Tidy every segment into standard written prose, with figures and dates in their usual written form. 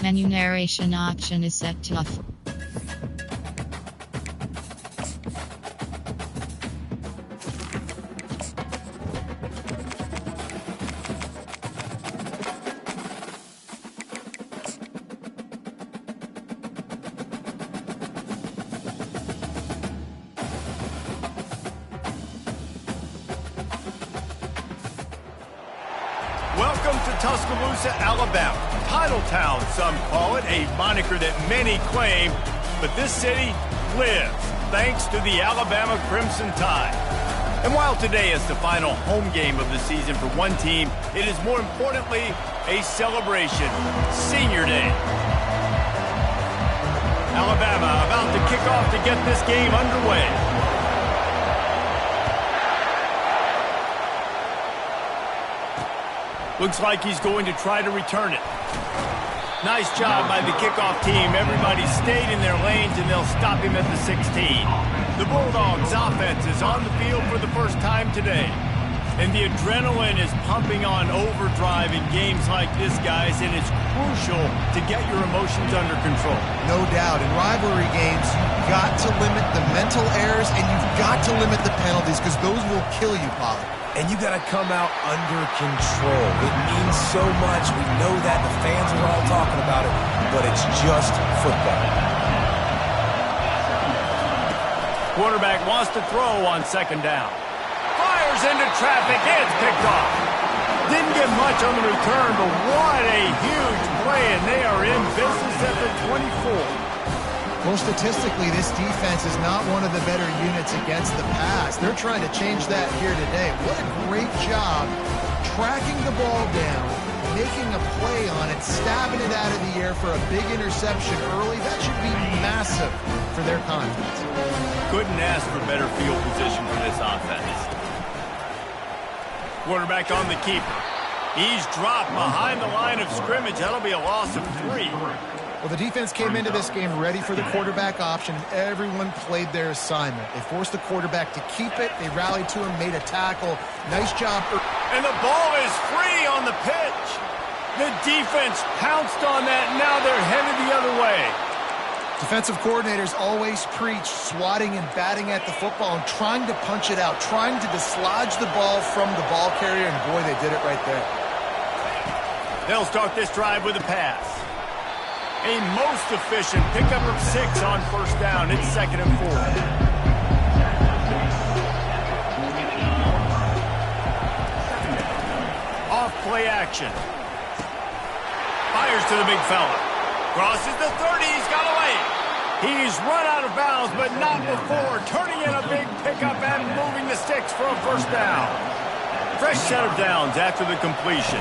Menu narration option is set to off. Welcome to Tuscaloosa, Alabama. Title Town, some call it, a moniker that many claim, but this city lives thanks to the Alabama Crimson Tide. And while today is the final home game of the season for one team, it is more importantly a celebration, Senior Day. Alabama about to kick off to get this game underway. Looks like he's going to try to return it. Nice job by the kickoff team. Everybody stayed in their lanes, and they'll stop him at the 16. The Bulldogs offense is on the field for the first time today. And the adrenaline is pumping on overdrive in games like this, guys, and it's crucial to get your emotions under control. No doubt. In rivalry games, you've got to limit the mental errors, and you've got to limit the penalties, because those will kill you, Pollard. And you got to come out under control. It means so much. We know that. The fans are all talking about it, but it's just football. Quarterback wants to throw on second down. Fires into traffic. It's picked off. Didn't get much on the return, but what a huge play, and they are in business at the 24. Well, statistically, this defense is not one of the better units against the pass. They're trying to change that here today. What a great job tracking the ball down, making a play on it, stabbing it out of the air for a big interception early. That should be massive for their confidence. Couldn't ask for better field position for this offense. Quarterback on the keeper. He's dropped behind the line of scrimmage. That'll be a loss of 3. Well, the defense came into this game ready for the quarterback option. Everyone played their assignment. They forced the quarterback to keep it. They rallied to him, made a tackle. Nice job. And the ball is free on the pitch. The defense pounced on that. Now they're headed the other way. Defensive coordinators always preach swatting and batting at the football and trying to punch it out, trying to dislodge the ball from the ball carrier, and boy, they did it right there. They'll start this drive with a pass. A most efficient pickup of 6 on first down. It's 2nd and 4. Off play action. Fires to the big fella. Crosses the 30. He's got away. He's run out of bounds, but not before turning in a big pickup and moving the sticks for a first down. Fresh set of downs after the completion.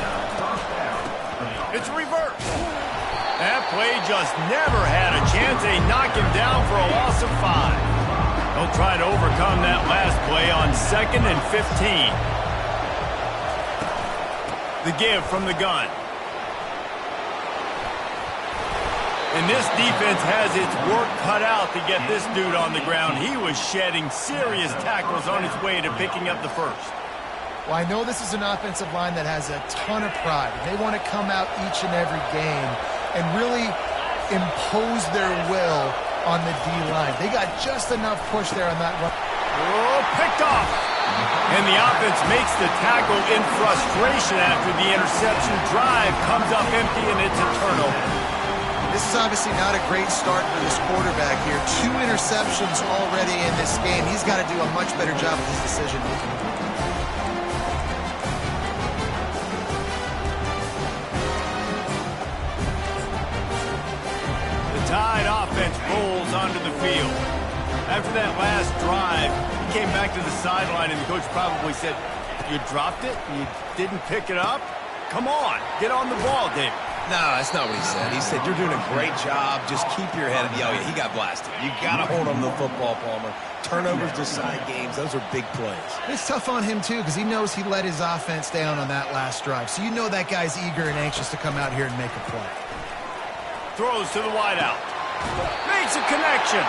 It's reversed. That play just never had a chance. They knock him down for a loss of 5. They'll try to overcome that last play on 2nd and 15. The give from the gun. And this defense has its work cut out to get this dude on the ground. He was shedding serious tackles on his way to picking up the first. Well, I know this is an offensive line that has a ton of pride. They want to come out each and every game and really impose their will on the D-line. They got just enough push there on that run. Oh, picked off. And the offense makes the tackle in frustration after the interception. Drive comes up empty, and it's a turnover. This is obviously not a great start for this quarterback here. 2 interceptions already in this game. He's got to do a much better job of his decision-making. Tide offense rolls onto the field. After that last drive, he came back to the sideline, and the coach probably said, "You dropped it? You didn't pick it up? Come on, get on the ball, David." No, that's not what he said. He said, "You're doing a great job. Just keep your head." Oh, yeah, he got blasted. You got to hold on to the football, Palmer. Turnovers decide games. Those are big plays. It's tough on him, too, because he knows he let his offense down on that last drive. So you know that guy's eager and anxious to come out here and make a play. Throws to the wideout. Makes a connection.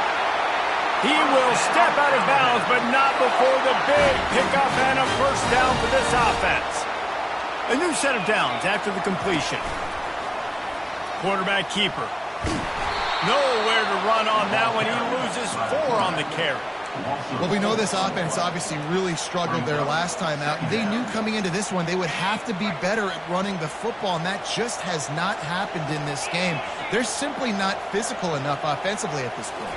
He will step out of bounds, but not before the big pickup and a first down for this offense. A new set of downs after the completion. Quarterback keeper. Nowhere to run on that one. He loses 4 on the carry. Well, we know this offense obviously really struggled there last time out. They knew coming into this one they would have to be better at running the football, and that just has not happened in this game. They're simply not physical enough offensively at this point.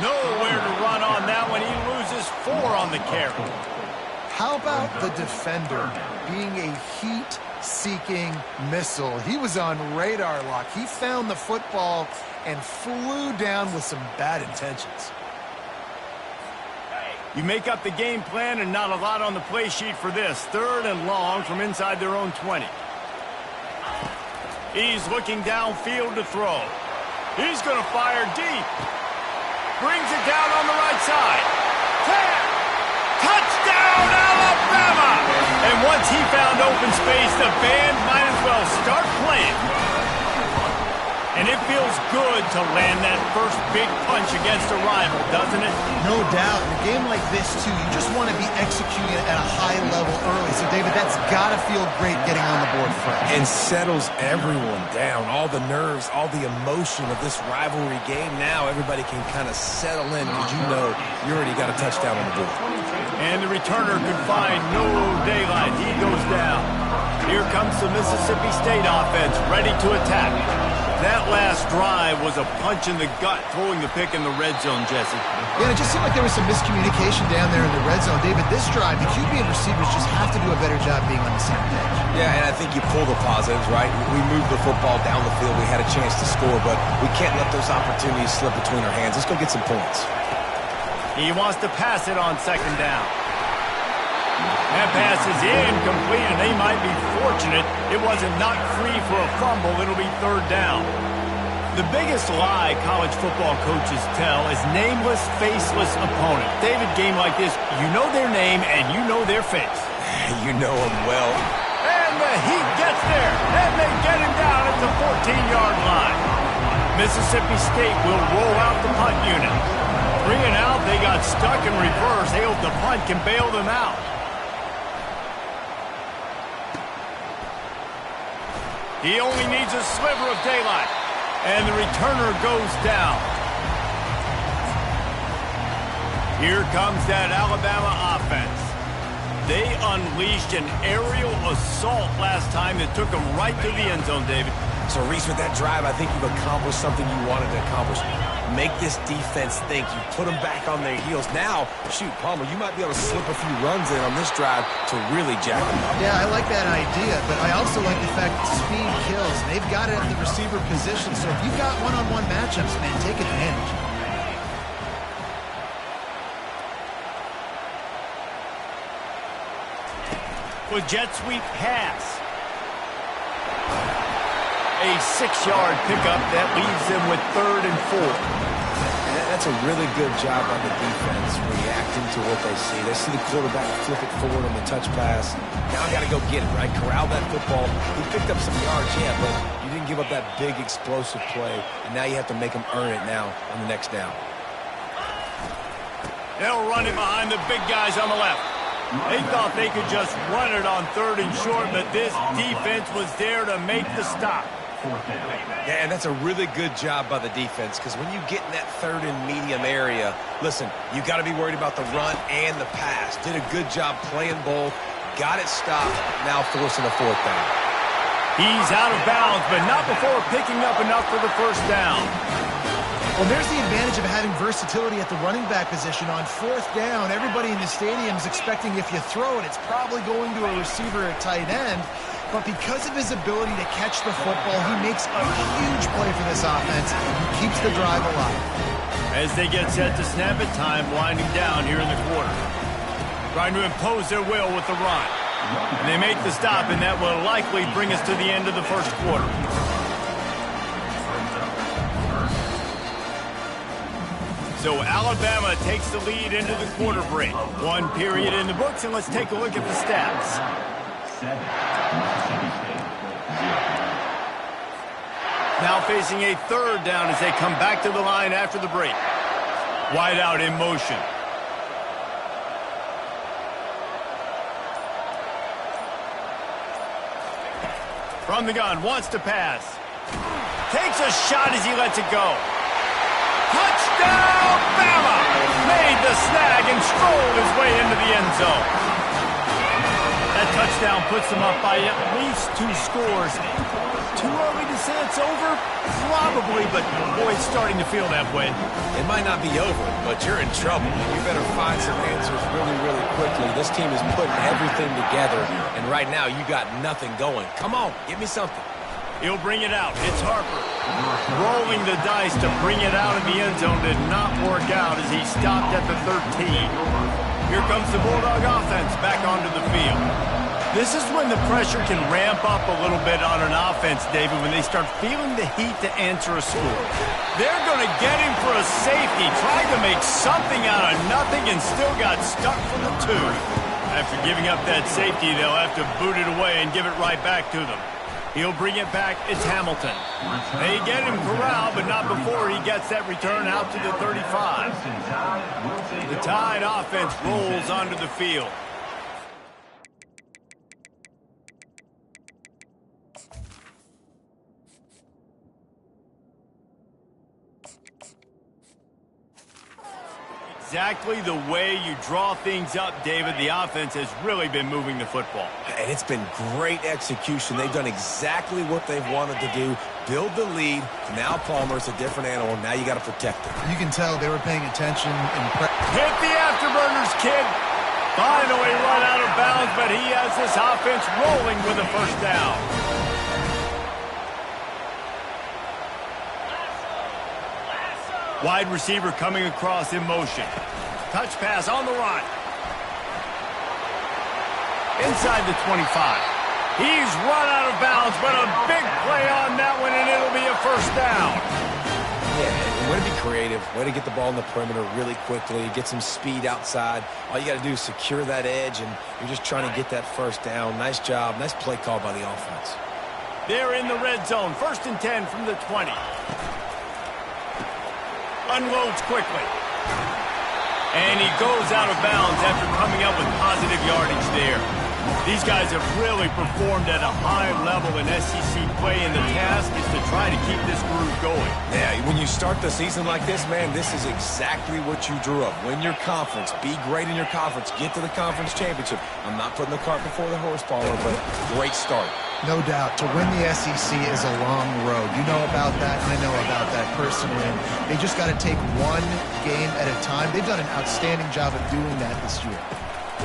Nowhere to run on that one. He loses 4 on the carry. How about the defender being a heat-seeking missile? He was on radar lock. He found the football and flew down with some bad intentions. You make up the game plan and not a lot on the play sheet for this. 3rd and long from inside their own 20. He's looking downfield to throw. He's going to fire deep. Brings it down on the right side. Touchdown, Alabama! And once he found open space, the band might as well start playing. And it feels good to land that first big punch against a rival, doesn't it? No doubt. In a game like this, too, you just want to be executing at a high level early. So, David, that's got to feel great getting on the board first. And settles everyone down. All the nerves, all the emotion of this rivalry game. Now everybody can kind of settle in because you know you already got a touchdown on the board. And the returner could find no daylight. He goes down. Here comes the Mississippi State offense, ready to attack. That last drive was a punch in the gut, throwing the pick in the red zone, Jesse. Yeah, it just seemed like there was some miscommunication down there in the red zone. David, this drive, the QB and receivers just have to do a better job being on the same page. Yeah, and I think you pull the positives, right? We moved the football down the field. We had a chance to score, but we can't let those opportunities slip between our hands. Let's go get some points. He wants to pass it on 2nd down. That pass is incomplete, and they might be fortunate it wasn't knocked free for a fumble. It'll be 3rd down. The biggest lie college football coaches tell is nameless, faceless opponent. David, game like this, you know their name and you know their face. You know them well. And the heat gets there, and they get him down at the 14-yard line. Mississippi State will roll out the punt unit. 3 and out, they got stuck in reverse. They hope the punt can bail them out. He only needs a sliver of daylight. And the returner goes down. Here comes that Alabama offense. They unleashed an aerial assault last time that took them right to the end zone, David. So, Reese, with that drive, I think you've accomplished something you wanted to accomplish. Make this defense think. You put them back on their heels. Now, shoot, Palmer, you might be able to slip a few runs in on this drive to really jack them up. Yeah, I like that idea, but I also like the fact that speed kills. They've got it at the receiver position, so if you've got one-on-one matchups, man, take advantage. With jet sweep pass. A 6-yard pickup that leaves them with 3rd and 4. That's a really good job by the defense, reacting to what they see. They see the quarterback flip it forward on the touch pass. Now I got to go get it, right? Corral that football. He picked up some yards, yeah, but you didn't give up that big explosive play, and now you have to make them earn it now on the next down. They'll run it behind the big guys on the left. They thought they could just run it on 3rd and short, but this defense was there to make the stop. Yeah, and that's a really good job by the defense, because when you get in that 3rd and medium area, listen, you got to be worried about the run and the pass. Did a good job playing both, got it stopped, now forcing a 4th down. He's out of bounds, but not before picking up enough for the 1st down. Well, there's the advantage of having versatility at the running back position. On 4th down, everybody in the stadium is expecting if you throw it, it's probably going to a receiver at tight end. But because of his ability to catch the football, he makes a huge play for this offense and keeps the drive alive. As they get set to snap it, time winding down here in the quarter. Trying to impose their will with the run. And they make the stop, and that will likely bring us to the end of the 1st quarter. So Alabama takes the lead into the quarter break. 1 period in the books, and let's take a look at the stats. Now facing a 3rd down as they come back to the line after the break. Wide out in motion. From the gun, wants to pass. Takes a shot as he lets it go. Touchdown, Bama! Made the snag and strolled his way into the end zone. That touchdown puts them up by at least 2 scores. Too early to say it's over? Probably, but boy, it's starting to feel that way. It might not be over, but you're in trouble. You better find some answers really, really quickly. This team is putting everything together, and right now you got nothing going. Come on, give me something. He'll bring it out. It's Harper. Rolling the dice to bring it out of the end zone did not work out as he stopped at the 13. Here comes the Bulldog offense back onto the field. This is when the pressure can ramp up a little bit on an offense, David, when they start feeling the heat to answer a score. They're going to get him for a safety, trying to make something out of nothing and still got stuck for the 2. After giving up that safety, they'll have to boot it away and give it right back to them. He'll bring it back. It's Hamilton. They get him corralled, but not before he gets that return out to the 35. The Tide offense rolls onto the field. Exactly the way you draw things up, David. The offense has really been moving the football. And it's been great execution. They've done exactly what they've wanted to do. Build the lead. Now Palmer's a different animal. Now you got to protect it. You can tell they were paying attention. Hit the afterburners, kid. Finally run out of bounds, but he has this offense rolling with a first down. Wide receiver coming across in motion. Touch pass on the run. Inside the 25. He's run out of bounds, but a big play on that one, and it'll be a first down. Yeah, way to be creative. Way to get the ball in the perimeter really quickly. Get some speed outside. All you got to do is secure that edge, and you're just trying to get that first down. Nice job. Nice play call by the offense. They're in the red zone. 1st and 10 from the 20. Unloads quickly. And he goes out of bounds after coming up with positive yardage there. These guys have really performed at a high level in SEC play, and the task is to try to keep this groove going. Yeah, when you start the season like this, man, this is exactly what you drew up. Win your conference. Be great in your conference. Get to the conference championship. I'm not putting the cart before the horse, Palmer, but great start. No doubt. To win the SEC is a long road. You know about that, and I know about that personally. And they just got to take one game at a time. They've done an outstanding job of doing that this year.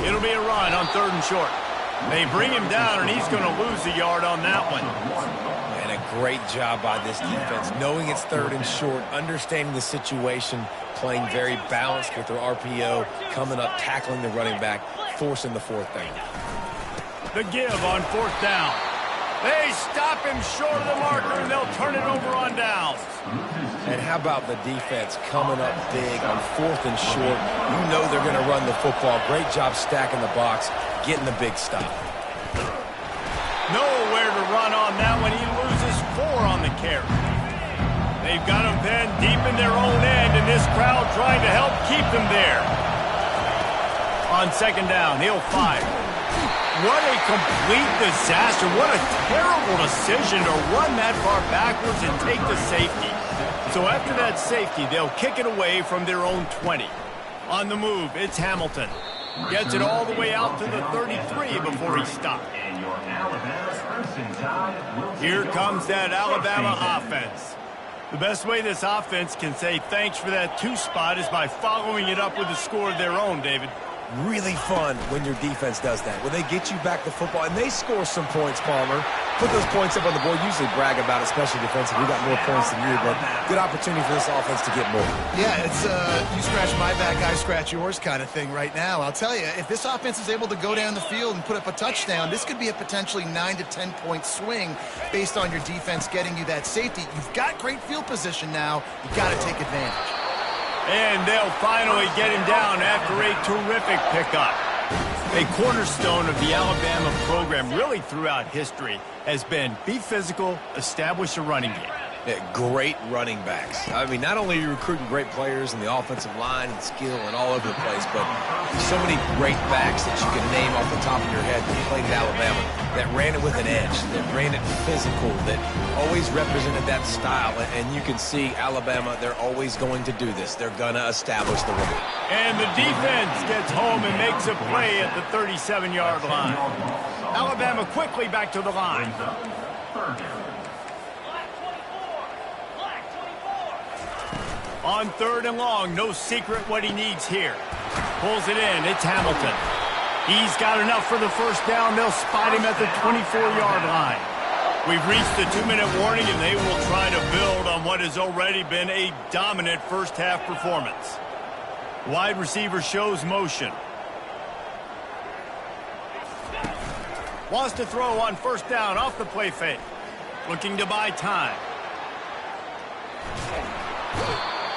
It'll be a run on 3rd and short. They bring him down, and he's going to lose a yard on that one. And a great job by this defense, knowing it's 3rd and short, understanding the situation, playing very balanced with their RPO, coming up, tackling the running back, forcing the 4th down. The give on 4th down. They stop him short of the marker, and they'll turn it over on downs. And how about the defense coming up big on 4th and short? You know they're going to run the football. Great job stacking the box, getting the big stop. Nowhere to run on that one. He loses 4 on the carry. They've got him pinned deep in their own end, and this crowd trying to help keep them there. On 2nd down, he'll fire. What a complete disaster. What a terrible decision to run that far backwards and take the safety. So after that safety, they'll kick it away from their own 20. On the move, it's Hamilton. Gets it all the way out to the 33 before he stopped. Here comes that Alabama offense. The best way this offense can say thanks for that 2 spot is by following it up with a score of their own, David. Really fun when your defense does that. When they get you back the football, and they score some points, Palmer. Put those points up on the board. Usually brag about it, especially defensively. We got more points than you, but good opportunity for this offense to get more. Yeah, it's you scratch my back, I scratch yours kind of thing right now. I'll tell you, if this offense is able to go down the field and put up a touchdown, this could be a potentially 9 to 10 point swing based on your defense getting you that safety. You've got great field position now. You got to take advantage. And they'll finally get him down after a terrific pickup. A cornerstone of the Alabama program really throughout history has been be physical, establish a running game. Yeah, great running backs. I mean, not only are you recruiting great players in the offensive line and skill and all over the place, but so many great backs that you can name off the top of your head that played at Alabama, that ran it with an edge, that ran it physical, that always represented that style. And you can see Alabama, they're always going to do this. They're going to establish the run. And the defense gets home and makes a play at the 37-yard line. Alabama quickly back to the line. On 3rd and long, no secret what he needs here. Pulls it in. It's Hamilton. He's got enough for the first down. They'll spot him at the 24-yard line. We've reached the 2-minute warning, and they will try to build on what has already been a dominant first-half performance. Wide receiver shows motion. Wants to throw on first down off the play fake. Looking to buy time.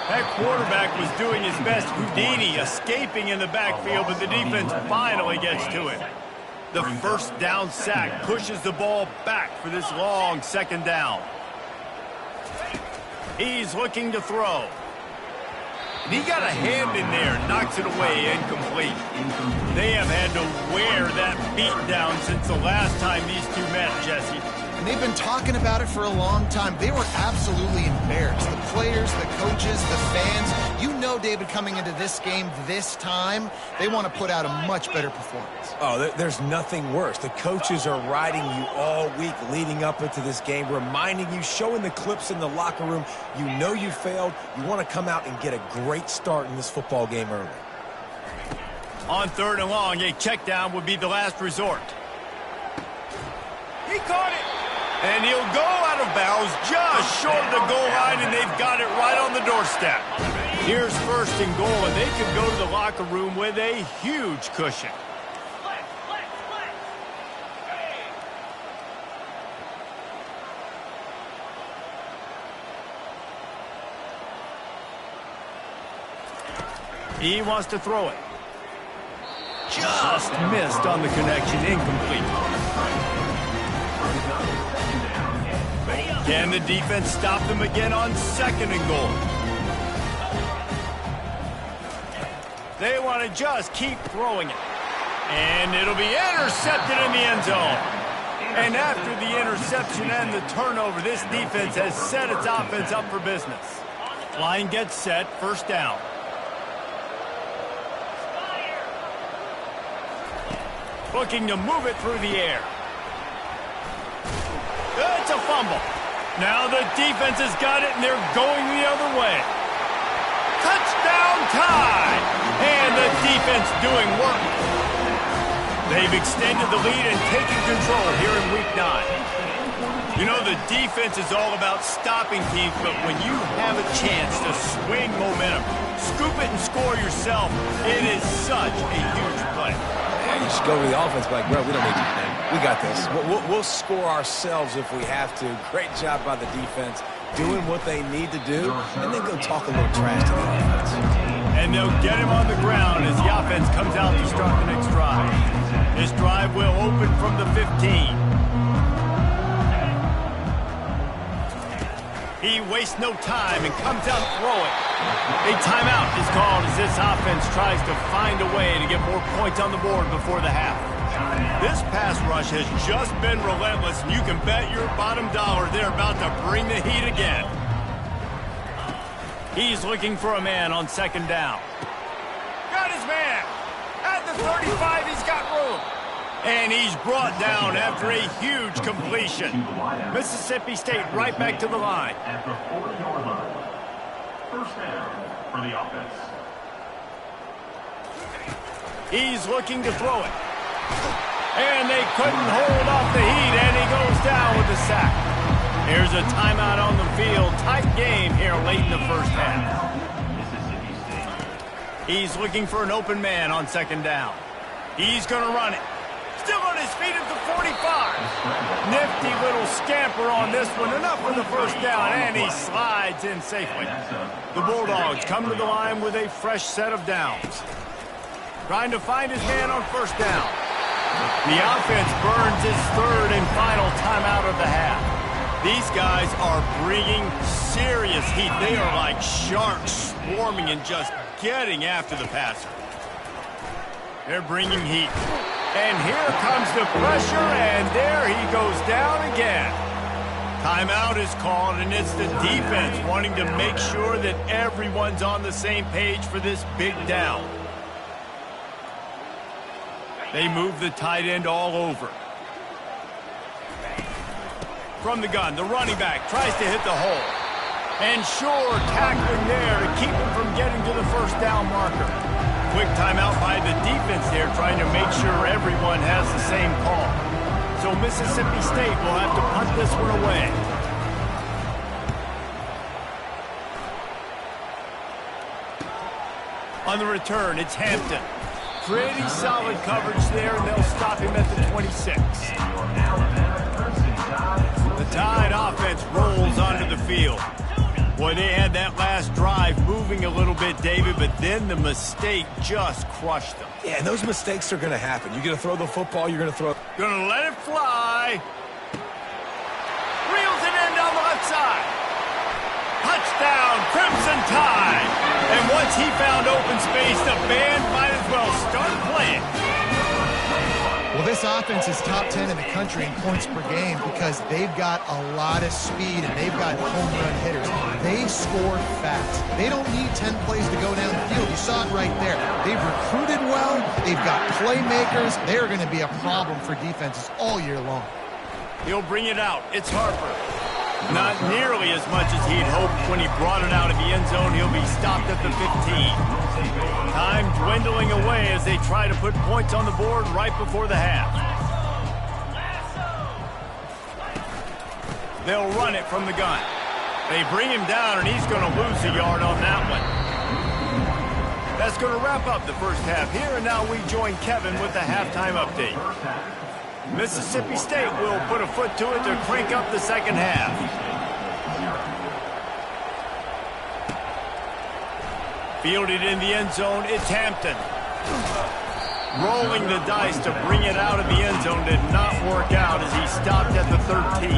That quarterback was doing his best Houdini, escaping in the backfield, but the defense finally gets to him. The first down sack pushes the ball back for this long second down. He's looking to throw. He got a hand in there, knocks it away, incomplete. They have had to wear that beat down since the last time these two met, Jesse. And they've been talking about it for a long time. They were absolutely embarrassed. The players, the coaches, the fans. You know, David, coming into this game this time, they want to put out a much better performance. Oh, there's nothing worse. The coaches are riding you all week leading up into this game, reminding you, showing the clips in the locker room. You know you failed. You want to come out and get a great start in this football game early. On 3rd and long, a check down would be the last resort. He caught it. And he'll go out of bounds just short of the goal line, and they've got it right on the doorstep. Here's 1st and goal, and they can go to the locker room with a huge cushion. He wants to throw it. Just missed on the connection, incomplete. Can the defense stop them again on 2nd and goal? They want to just keep throwing it. And it'll be intercepted in the end zone. And after the interception and the turnover, this defense has set its offense up for business. Line gets set, 1st down. Looking to move it through the air. It's a fumble. Now the defense has got it, and they're going the other way. Touchdown tie! And the defense doing work. They've extended the lead and taken control here in Week 9. You know, the defense is all about stopping teams, but when you have a chance to swing momentum, scoop it and score yourself, it is such a huge play. Yeah, you should go to the offense, but like, bro, we don't need you. We got this. We'll score ourselves if we have to. Great job by the defense, doing what they need to do, and then go talk a little trash to the offense. And they'll get him on the ground as the offense comes out to start the next drive. This drive will open from the 15. He wastes no time and comes out throwing. A timeout is called as this offense tries to find a way to get more points on the board before the half. This pass rush has just been relentless, and you can bet your bottom dollar they're about to bring the heat again. He's looking for a man on 2nd down. Got his man. At the 35, he's got room. And he's brought down after a huge completion. Mississippi State right back to the line. At the 40-yard line. 1st down for the offense. He's looking to throw it. And they couldn't hold off the heat, and he goes down with the sack. Here's a timeout on the field. Tight game here late in the first half. He's looking for an open man on 2nd down. He's going to run it. Still on his feet at the 45. Nifty little scamper on this one. Enough for the first down, and he slides in safely. The Bulldogs come to the line with a fresh set of downs. Trying to find his man on 1st down. The offense burns his 3rd and final timeout of the half. These guys are bringing serious heat. They are like sharks swarming and just getting after the passer. They're bringing heat. And here comes the pressure, and there he goes down again. Timeout is called, and it's the defense wanting to make sure that everyone's on the same page for this big down. They move the tight end all over. From the gun, the running back tries to hit the hole. And sure, tackling there to keep him from getting to the first down marker. Quick timeout by the defense there, trying to make sure everyone has the same call. So Mississippi State will have to punt this one away. On the return, it's Hampton. Pretty solid coverage there, and they'll stop him at the 26. The Tide offense rolls onto the field. Boy, they had that last drive moving a little bit, David, but then the mistake just crushed them. Yeah, and those mistakes are going to happen. You're going to throw the football, you're going to throw... Gonna let it fly. Reels it in down the left side. Touchdown, Crimson Tide. And once he found open space, the band might as well start playing. Well, this offense is top 10 in the country in points per game because they've got a lot of speed and they've got home run hitters. They score fast. They don't need 10 plays to go down the field. You saw it right there. They've recruited well. They've got playmakers. They're going to be a problem for defenses all year long. He'll bring it out. It's Harper. Not nearly as much as he'd hoped when he brought it out of the end zone. He'll be stopped at the 15. Time dwindling away as they try to put points on the board right before the half. They'll run it from the gun. They bring him down, and he's going to lose a yard on that one. That's going to wrap up the first half here, and now we join Kevin with the halftime update. Mississippi State will put a foot to it to crank up the second half. Fielded in the end zone, it's Hampton. Rolling the dice to bring it out of the end zone did not work out as he stopped at the 13.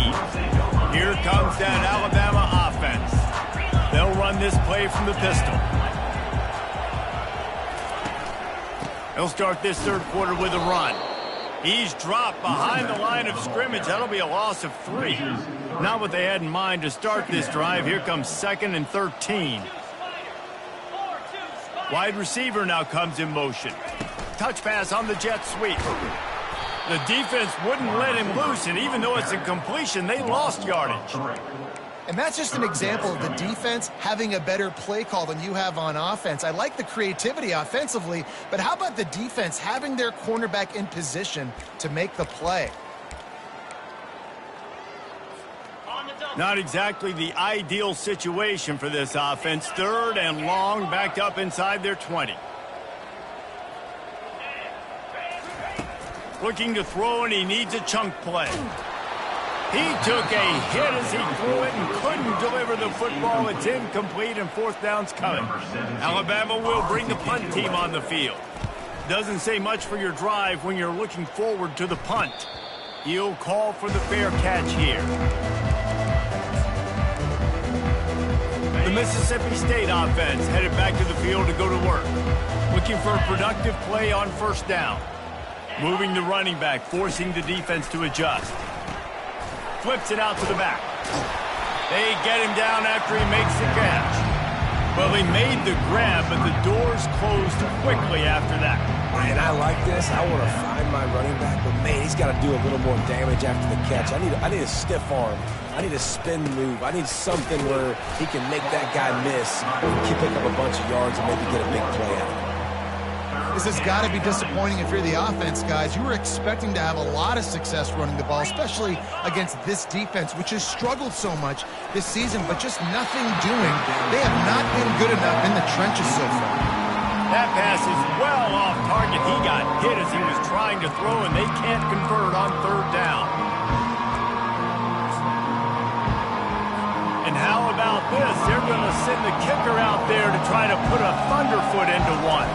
Here comes that Alabama offense. They'll run this play from the pistol. They'll start this third quarter with a run. He's dropped behind the line of scrimmage. That'll be a loss of 3. Not what they had in mind to start this drive. Here comes 2nd and 13. Wide receiver now comes in motion. Touch pass on the jet sweep. The defense wouldn't let him loose, and even though it's a completion, they lost yardage. And that's just an example of the defense having a better play call than you have on offense. I like the creativity offensively, but how about the defense having their cornerback in position to make the play? Not exactly the ideal situation for this offense. 3rd and long, backed up inside their 20. Looking to throw, and he needs a chunk play. He took a hit as he threw it and couldn't deliver the football. It's incomplete, and 4th down's coming. Alabama will bring the punt team on the field. Doesn't say much for your drive when you're looking forward to the punt. He'll call for the fair catch here. The Mississippi State offense headed back to the field to go to work. Looking for a productive play on 1st down. Moving the running back, forcing the defense to adjust. Flips it out to the back. They get him down after he makes the catch. Well, he made the grab, but the doors closed quickly after that. Man, I like this. I want to find my running back, but man, he's got to do a little more damage after the catch. I need a stiff arm. I need a spin move. I need something where he can make that guy miss, pick up a bunch of yards, and maybe get a big play out of it. This has got to be disappointing if you're the offense, guys. You were expecting to have a lot of success running the ball, especially against this defense, which has struggled so much this season, but just nothing doing. They have not been good enough in the trenches so far. That pass is well off target. He got hit as he was trying to throw, and they can't convert on 3rd down. And how about this? They're going to send the kicker out there to try to put a thunderfoot into one.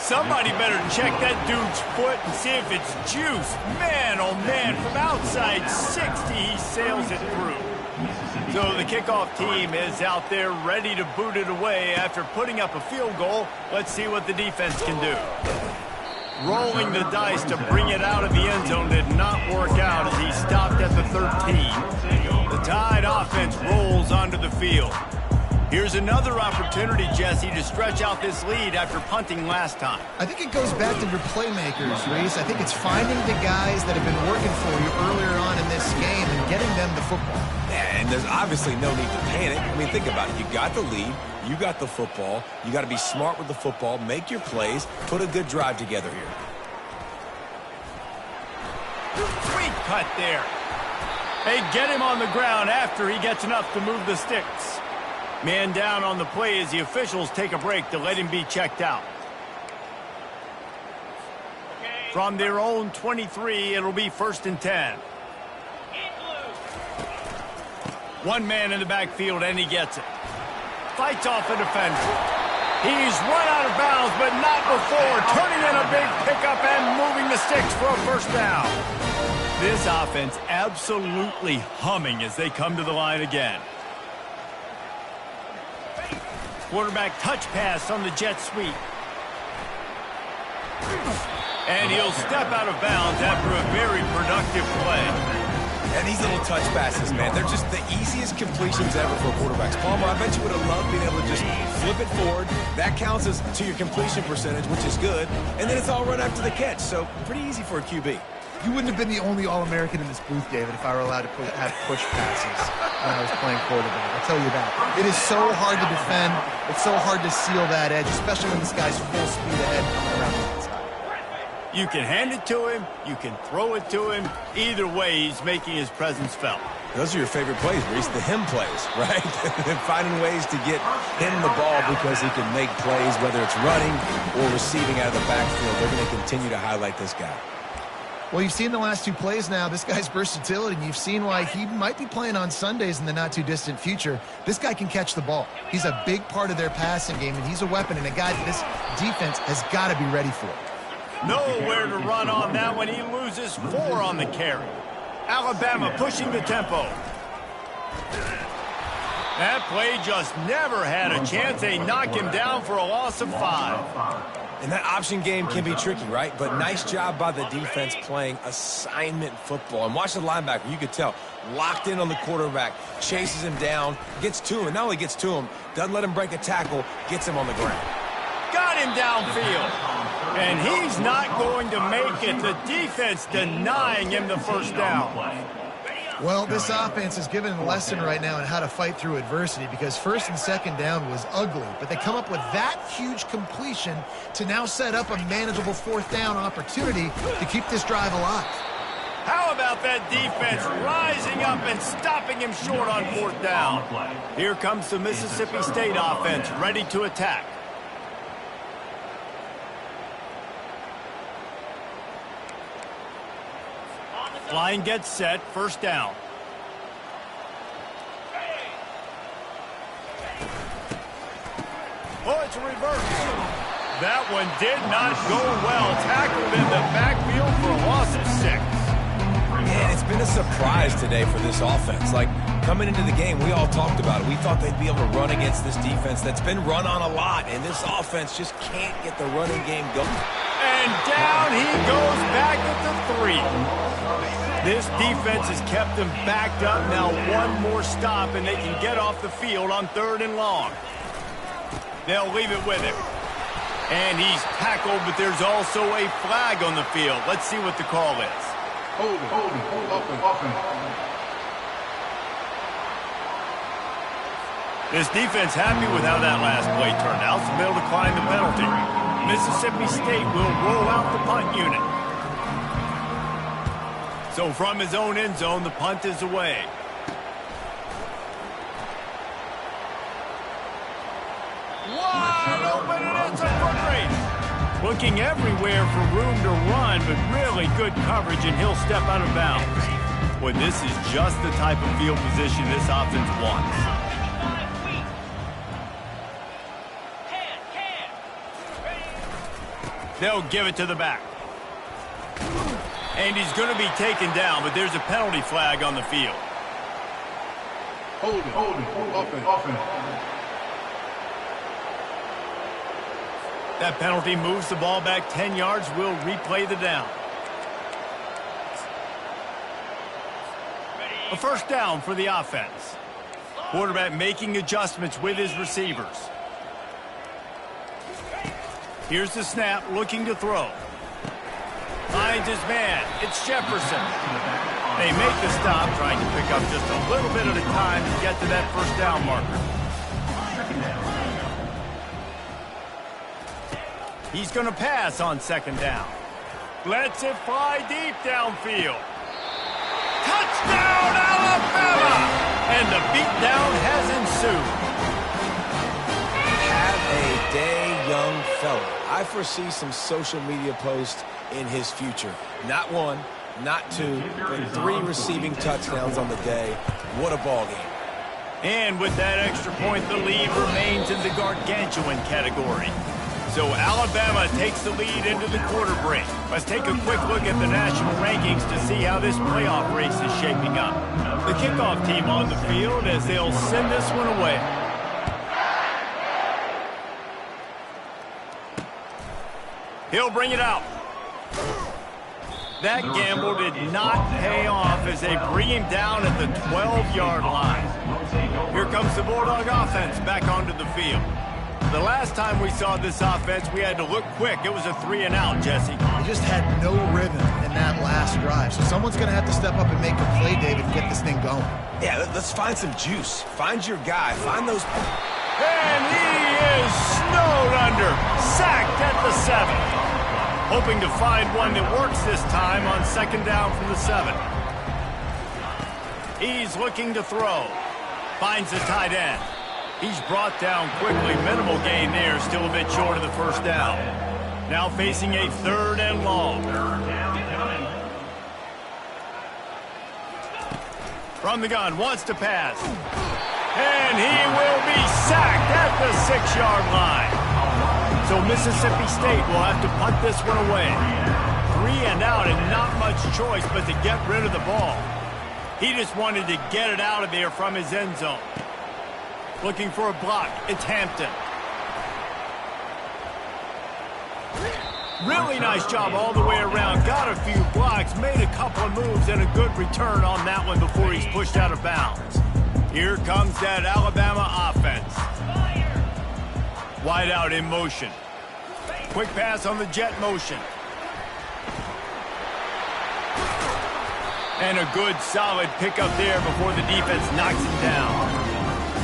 Somebody better check that dude's foot and see if it's juice. Man, oh man, from outside 60, he sails it through. So the kickoff team is out there ready to boot it away after putting up a field goal. Let's see what the defense can do. Rolling the dice to bring it out of the end zone did not work out as he stopped at the 13. The Tide offense rolls onto the field. Here's another opportunity, Jesse, to stretch out this lead after punting last time. I think it goes back to your playmakers, Reese. I think it's finding the guys that have been working for you earlier on in this game and getting them the football. Yeah, and there's obviously no need to panic. I mean, think about it. You got the lead. You got the football. You got to be smart with the football. Make your plays. Put a good drive together here. Sweet cut there. Hey, get him on the ground after he gets enough to move the sticks. Man down on the play as the officials take a break to let him be checked out. From their own 23, it'll be 1st and 10. One man in the backfield, and he gets it. Fights off a defender. He's run out of bounds, but not before turning in a big pickup and moving the sticks for a first down. This offense absolutely humming as they come to the line again. Quarterback touch pass on the jet sweep. And he'll step out of bounds after a very productive play. And these little touch passes, man, they're just the easiest completions ever for quarterbacks. Palmer, I bet you would have loved being able to just flip it forward. That counts as to your completion percentage, which is good. And then it's all run after the catch, so pretty easy for a QB. You wouldn't have been the only All-American in this booth, David, if I were allowed to have push passes when I was playing quarterback. I'll tell you that. It is so hard to defend. It's so hard to seal that edge, especially when this guy's full speed ahead coming around the outside. You can hand it to him. You can throw it to him. Either way, he's making his presence felt. Those are your favorite plays, Reese, the him plays, right? Finding ways to get him the ball because he can make plays, whether it's running or receiving out of the backfield. They're going to continue to highlight this guy. Well, you've seen the last two plays now, this guy's versatility, and you've seen why he might be playing on Sundays in the not-too-distant future. This guy can catch the ball. He's a big part of their passing game, and he's a weapon and a guy that this defense has got to be ready for. Nowhere to run on that one. He loses 4 on the carry. Alabama pushing the tempo. That play just never had a chance. They knock him down for a loss of 5. And that option game can be tricky, right? But nice job by the defense playing assignment football. And watch the linebacker. You could tell. Locked in on the quarterback. Chases him down. Gets to him. And not only gets to him, doesn't let him break a tackle. Gets him on the ground. Got him downfield. And he's not going to make it. The defense denying him the first down. Well, this offense is given a lesson right now on how to fight through adversity because 1st and 2nd down was ugly, but they come up with that huge completion to now set up a manageable 4th down opportunity to keep this drive alive. How about that defense rising up and stopping him short on 4th down? Here comes the Mississippi State offense ready to attack. Line gets set, 1st down. Oh, it's a reverse. That one did not go well. Tackled in the backfield for a loss of 6. Man, it's been a surprise today for this offense. Like, coming into the game, we all talked about it. We thought they'd be able to run against this defense that's been run on a lot, and this offense just can't get the running game going. And down he goes back at the 3. This defense has kept them backed up. Now one more stop, and they can get off the field on 3rd and long. They'll leave it with him. And he's tackled, but there's also a flag on the field. Let's see what the call is. Hold open. This defense happy with how that last play turned out, so they'll decline the penalty. Mississippi State will roll out the punt unit. So from his own end zone, the punt is away. Wide open, and it's a foot race. Looking everywhere for room to run, but really good coverage, and he'll step out of bounds. Boy, this is just the type of field position this offense wants. They'll give it to the back. And he's going to be taken down, but there's a penalty flag on the field. Holding. Offense. That penalty moves the ball back 10 yards. We'll replay the down. A first down for the offense. Quarterback making adjustments with his receivers. Here's the snap, looking to throw. Finds his man. It's Jefferson. They make the stop, trying to pick up just a little bit at a time to get to that first down marker. He's going to pass on second down. Lets it fly deep downfield. Touchdown, Alabama! And the beatdown has ensued. Have a day, young fella. I foresee some social media posts in his future. Not one, not two, but 3 receiving touchdowns on the day. What a ball game. And with that extra point, the lead remains in the gargantuan category. So Alabama takes the lead into the quarter break. Let's take a quick look at the national rankings to see how this playoff race is shaping up. The kickoff team on the field as they'll send this one away. He'll bring it out. That gamble did not pay off as they bring him down at the 12-yard line. Here comes the Bulldog offense back onto the field. The last time we saw this offense, we had to look quick. It was a 3-and-out, Jesse. They just had no rhythm in that last drive. So someone's going to have to step up and make a play, David, and get this thing going. Yeah, let's find some juice. Find your guy. Find those... And he is snowed under. Sacked at the 7. Hoping to find one that works this time on second down from the 7. He's looking to throw. Finds the tight end. He's brought down quickly. Minimal gain there. Still a bit short of the first down. Now facing a 3rd and long. From the gun. Wants to pass. And he will be sacked at the 6-yard line. So Mississippi State will have to punt this one away. 3-and-out and not much choice but to get rid of the ball. He just wanted to get it out of there from his end zone. Looking for a block. It's Hampton. Really nice job all the way around. Got a few blocks, made a couple of moves, and a good return on that one before he's pushed out of bounds. Here comes that Alabama offense. Wide out in motion. Quick pass on the jet motion. And a good solid pickup there before the defense knocks him down.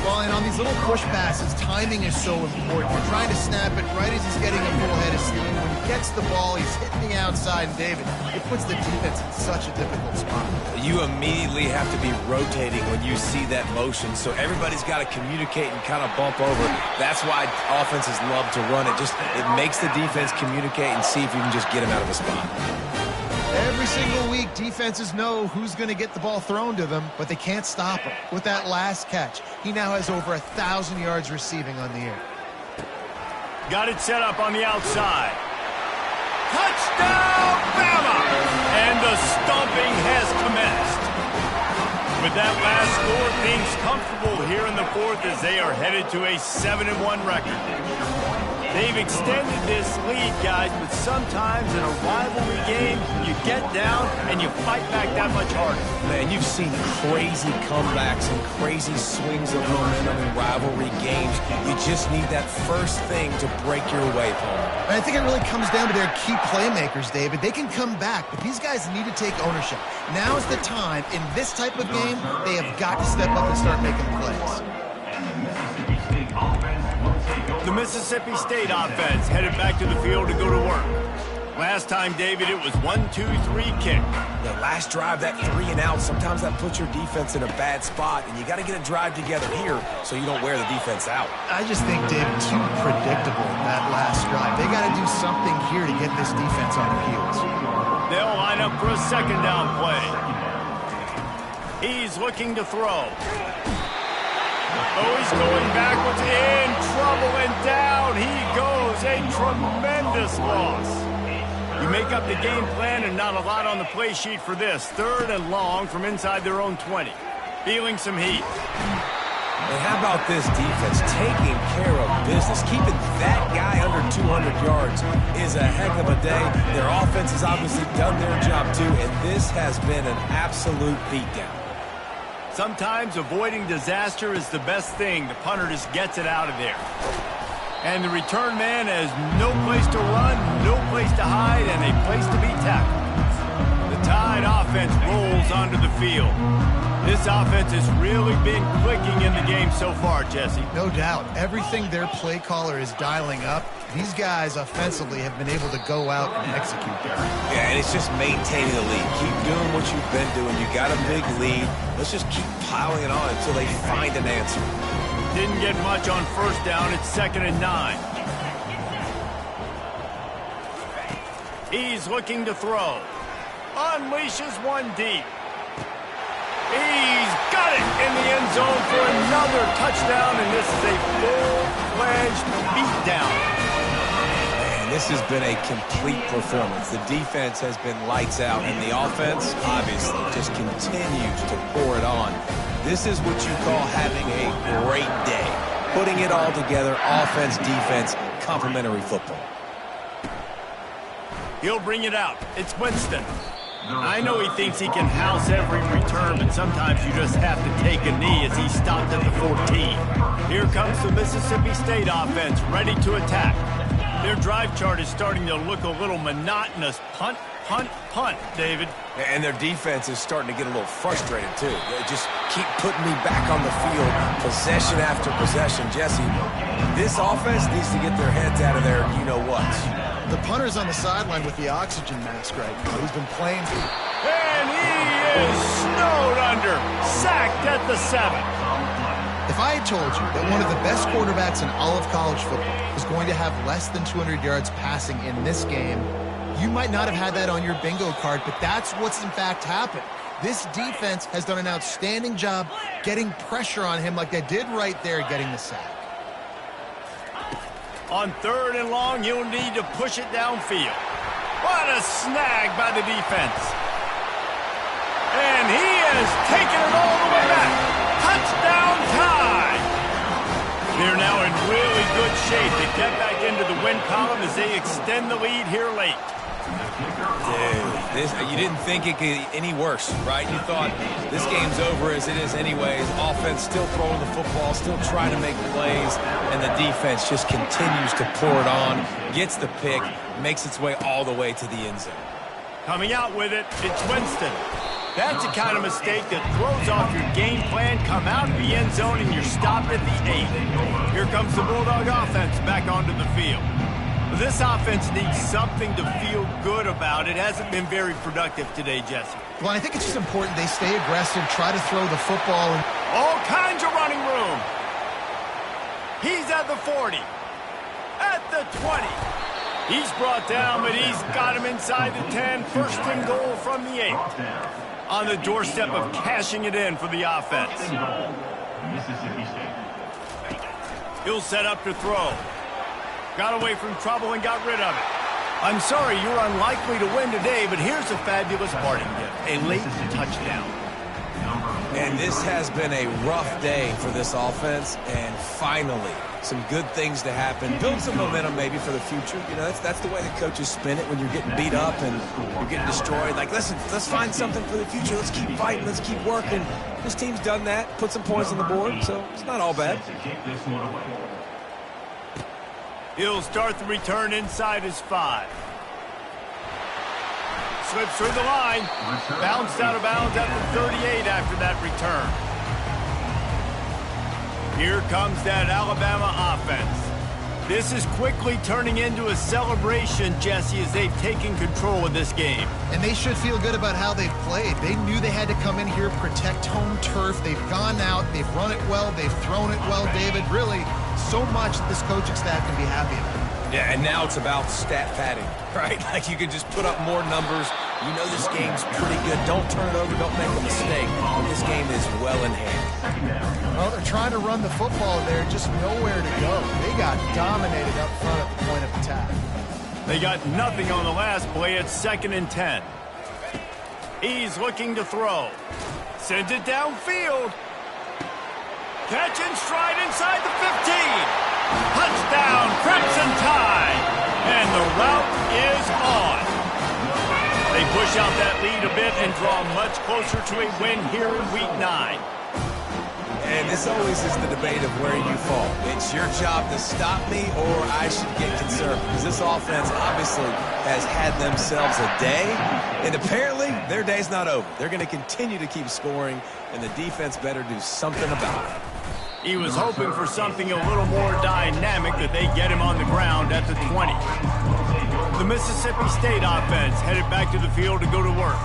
Well, and on these little push passes, timing is so important. You're trying to snap it right as he's getting a full head of steam. When he gets the ball, he's hitting the outside, and David, it puts the defense in such a difficult spot. You immediately have to be rotating when you see that motion, so everybody's got to communicate and kind of bump over. That's why offenses love to run it. It makes the defense communicate and see if you can just get him out of a spot. Every single week, defenses know who's going to get the ball thrown to them, but they can't stop him. With that last catch, he now has over 1,000 yards receiving on the air. Got it set up on the outside. Touchdown, Bama! And the stomping has commenced. With that last score, things comfortable here in the 4th as they are headed to a 7-1 record. They've extended this lead, guys, but sometimes in a rivalry game, you get down and you fight back that much harder. Man, you've seen crazy comebacks and crazy swings of momentum in rivalry games. You just need that first thing to break your way, Paul. And I think it really comes down to their key playmakers, David. They can come back, but these guys need to take ownership. Now is the time. In this type of game, they have got to step up and start making plays. The Mississippi State offense headed back to the field to go to work. Last time, David, it was 1-2-3 kick. The last drive, that 3-and-out, sometimes that puts your defense in a bad spot, and you got to get a drive together here so you don't wear the defense out. I just think, David, too predictable, that last drive. They got to do something here to get this defense on their heels. They'll line up for a second down play. He's looking to throw. Oh, he's going backwards, in trouble, and down he goes. A tremendous loss. You make up the game plan and not a lot on the play sheet for this. 3rd and long from inside their own 20. Feeling some heat. And how about this defense taking care of business? Keeping that guy under 200 yards is a heck of a day. Their offense has obviously done their job too, and this has been an absolute beatdown. Sometimes avoiding disaster is the best thing. The punter just gets it out of there. And the return man has no place to run, no place to hide, and a place to be tackled. The Tide offense rolls onto the field. This offense has really been clicking in the game so far, Jesse. No doubt. Everything their play caller is dialing up, these guys offensively have been able to go out and execute there. Yeah, and it's just maintaining the lead. Keep doing what you've been doing. You got a big lead. Let's just keep piling it on until they find an answer. Didn't get much on 1st down. It's 2nd and 9. He's looking to throw. Unleashes one deep. He's got it in the end zone for another touchdown, and this is a full-fledged beatdown. Man, this has been a complete performance. The defense has been lights out, and the offense, obviously, just continues to pour it on. This is what you call having a great day. Putting it all together, offense, defense, complementary football. He'll bring it out. It's Winston. I know he thinks he can house every return, but sometimes you just have to take a knee as he stopped at the 14. Here comes the Mississippi State offense, ready to attack. Their drive chart is starting to look a little monotonous. Punt, punt, punt, David. And their defense is starting to get a little frustrated, too. They just keep putting me back on the field, possession after possession. Jesse, this offense needs to get their heads out of there, you-know-what. The punter's on the sideline with the oxygen mask right now. He's been playing. And he is snowed under. Sacked at the 7. If I had told you that one of the best quarterbacks in all of college football was going to have less than 200 yards passing in this game, you might not have had that on your bingo card, but that's what's in fact happened. This defense has done an outstanding job getting pressure on him like they did right there, getting the sack. On 3rd and long, you'll need to push it downfield. What a snag by the defense. And he has taken it all the way back. Touchdown Tide. They're now in really good shape to get back into the win column as they extend the lead here late. Dude, you didn't think it could get any worse, right? You thought this game's over as it is anyways. Offense still throwing the football, still trying to make plays, and the defense just continues to pour it on, gets the pick, makes its way all the way to the end zone. Coming out with it, it's Winston. That's the kind of mistake that throws off your game plan. Come out of the end zone and you're stopped at the 8. Here comes the Bulldog offense back onto the field. This offense needs something to feel good about. It hasn't been very productive today, Jesse. Well, I think it's just important they stay aggressive, try to throw the football. And all kinds of running room. He's at the 40. At the 20. He's brought down, but he's got him inside the 10. 1st and goal from the 8. On the doorstep of cashing it in for the offense. Mississippi State. He'll set up to throw. Got away from trouble and got rid of it. I'm sorry you're unlikely to win today, but here's a fabulous parting gift. A late touchdown. And this has been a rough day for this offense, and finally, some good things to happen. Build some momentum maybe for the future. You know, that's the way the coaches spin it when you're getting beat up and you're getting destroyed. Like, listen, let's find something for the future. Let's keep fighting. Let's keep working. This team's done that, put some points on the board, so it's not all bad. He'll start the return inside his 5. Slips through the line. Bounced out of bounds at the 38 after that return. Here comes that Alabama offense. This is quickly turning into a celebration, Jesse, as they've taken control of this game. And they should feel good about how they've played. They knew they had to come in here, protect home turf. They've gone out, they've run it well, they've thrown it well, David. Really, so much that this coaching staff can be happy about. Yeah, and now it's about stat padding, right? Like you can just put up more numbers, You know this game's pretty good. Don't turn it over. Don't make a mistake. But this game is well in hand. Well, they're trying to run the football there, just nowhere to go. They got dominated up front at the point of attack. They got nothing on the last play. It's 2nd and 10. He's looking to throw. Sends it downfield. Catch and stride inside the 15. Touchdown, Crimson Tide. And the route is on. They push out that lead a bit and draw much closer to a win here in Week 9. And this always is the debate of where you fall. It's your job to stop me, or I should get conservative. Because this offense obviously has had themselves a day, and apparently their day's not over. They're going to continue to keep scoring, and the defense better do something about it. He was hoping for something a little more dynamic, that they get him on the ground at the 20. The Mississippi State offense headed back to the field to go to work.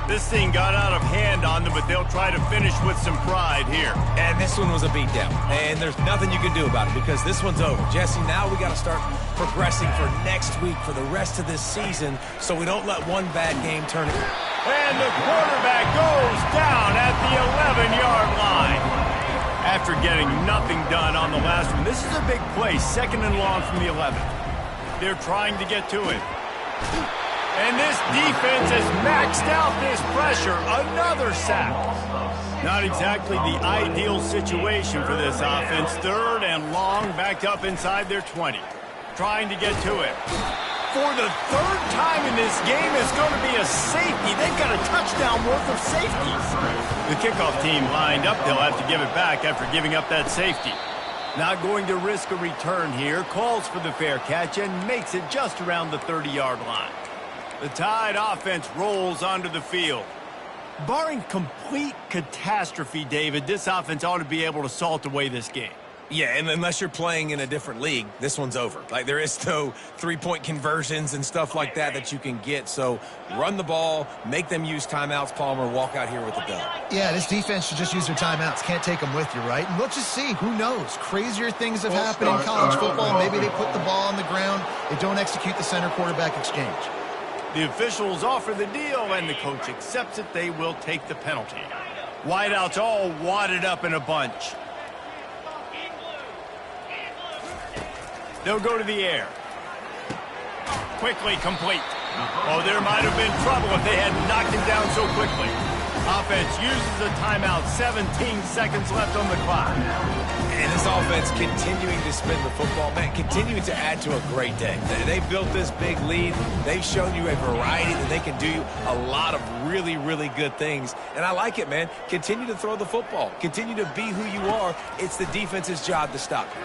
This thing got out of hand on them, but they'll try to finish with some pride here. And this one was a beatdown, and there's nothing you can do about it because this one's over. Jesse, now we got to start progressing for next week, for the rest of this season, so we don't let one bad game turn it. And the quarterback goes down at the 11-yard line. After getting nothing done on the last one, this is a big play, 2nd and long from the 11. They're trying to get to it. And this defense has maxed out this pressure. Another sack. Not exactly the ideal situation for this offense. 3rd and long, backed up inside their 20. Trying to get to it. For the 3rd time in this game, it's going to be a safety. They've got a touchdown worth of safeties. The kickoff team lined up. They'll have to give it back after giving up that safety. Not going to risk a return here. Calls for the fair catch and makes it just around the 30-yard line. The Tide offense rolls onto the field. Barring complete catastrophe, David, this offense ought to be able to salt away this game. Yeah, and unless you're playing in a different league, this one's over. Like, there is no three-point conversions and stuff like that that you can get. So run the ball, make them use timeouts, Palmer, walk out here with the dub. Yeah, this defense should just use their timeouts. Can't take them with you, right? And let's just see. Who knows? Crazier things have happened in college football. Maybe they put the ball on the ground. They don't execute the center-quarterback exchange. The officials offer the deal, and the coach accepts it. They will take the penalty. Wideouts all wadded up in a bunch. They'll go to the air. Quickly complete. Oh, there might have been trouble if they had knocked him down so quickly. Offense uses a timeout. 17 seconds left on the clock. And this offense continuing to spin the football, man, continuing to add to a great day. They built this big lead. They've shown you a variety that they can do a lot of really, really good things. And I like it, man. Continue to throw the football. Continue to be who you are. It's the defense's job to stop you.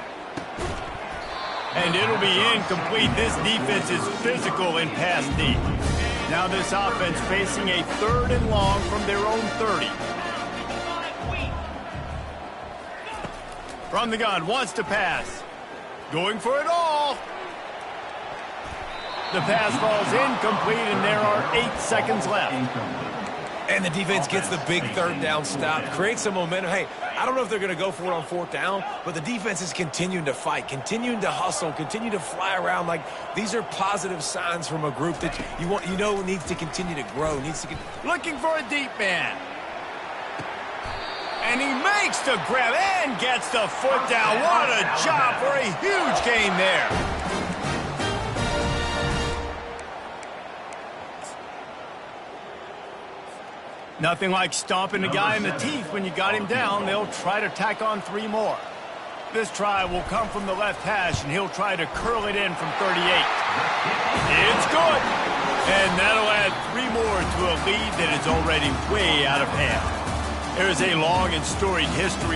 And it'll be incomplete. This defense is physical in pass deep. Now this offense facing a 3rd and long from their own 30. From the gun, wants to pass. Going for it all. The pass falls incomplete, and there are 8 seconds left. And the defense gets the big 3rd down stop, creates some momentum. Hey, I don't know if they're going to go for it on 4th down, but the defense is continuing to fight, continuing to hustle, continue to fly around. Like, these are positive signs from a group that you know needs to continue to grow. Looking for a deep man. And he makes the grab and gets the foot down. What a job for a huge gain there. Nothing like stomping a guy in the teeth when you got him down. They'll try to tack on 3 more. This try will come from the left hash, and he'll try to curl it in from 38. It's good. And that'll add 3 more to a lead that is already way out of hand. There is a long and storied history